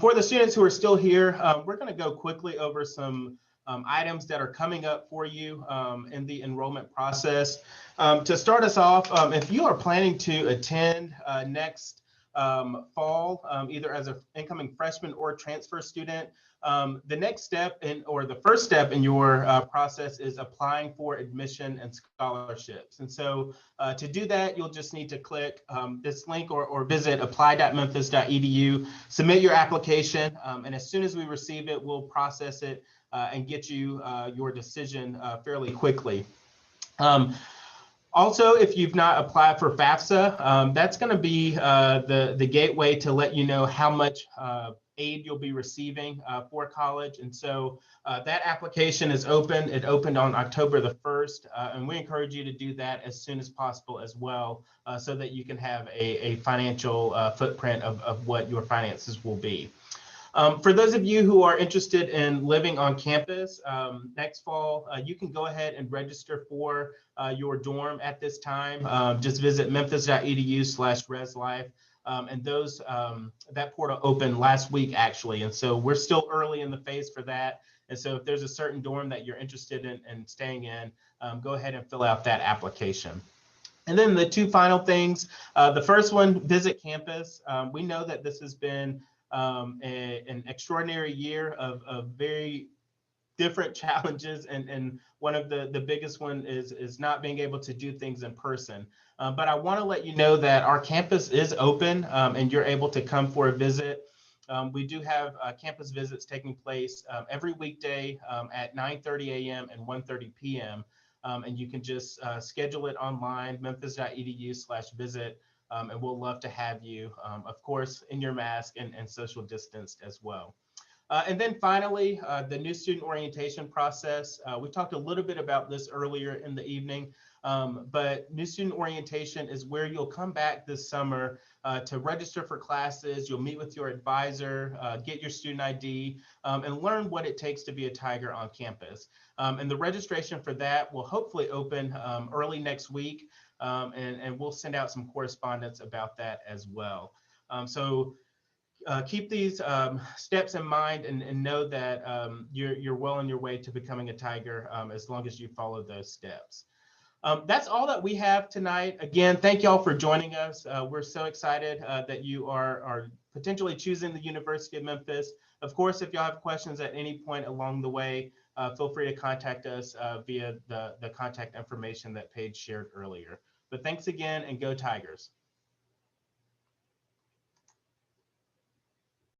For the students who are still here, we're going to go quickly over some items that are coming up for you in the enrollment process. To start us off, if you are planning to attend next fall, either as an incoming freshman or transfer student, the next step or the first step in your process is applying for admission and scholarships. And so to do that, you'll just need to click this link or visit apply.memphis.edu, submit your application, and as soon as we receive it, we'll process it and get you your decision fairly quickly. Also, if you've not applied for FAFSA, that's going to be the gateway to let you know how much aid you'll be receiving for college. And so that application is open. It opened on October the 1st, and we encourage you to do that as soon as possible as well, so that you can have a financial footprint of what your finances will be. For those of you who are interested in living on campus next fall, you can go ahead and register for your dorm at this time. Just visit memphis.edu/reslife. And that portal opened last week, actually. And so we're still early in the phase for that. And so if there's a certain dorm that you're interested in staying in, go ahead and fill out that application. And then the two final things. The first one, visit campus. We know that this has been an extraordinary year of very different challenges, and one of the biggest one is not being able to do things in person. But I want to let you know that our campus is open, and you're able to come for a visit. We do have campus visits taking place every weekday at 9:30 a.m. and 1:30 p.m. And you can just schedule it online, memphis.edu/visit. And we'll love to have you, of course, in your mask and social distanced as well. And then finally, the new student orientation process. We talked a little bit about this earlier in the evening, but new student orientation is where you'll come back this summer to register for classes. You'll meet with your advisor, get your student ID, and learn what it takes to be a Tiger on campus. And the registration for that will hopefully open early next week. And we'll send out some correspondence about that as well. So keep these steps in mind and know that you're well on your way to becoming a Tiger as long as you follow those steps. That's all that we have tonight. Again, thank y'all for joining us. We're so excited that you are potentially choosing the University of Memphis. Of course, if y'all have questions at any point along the way, feel free to contact us via the contact information that Paige shared earlier. But thanks again, and go Tigers.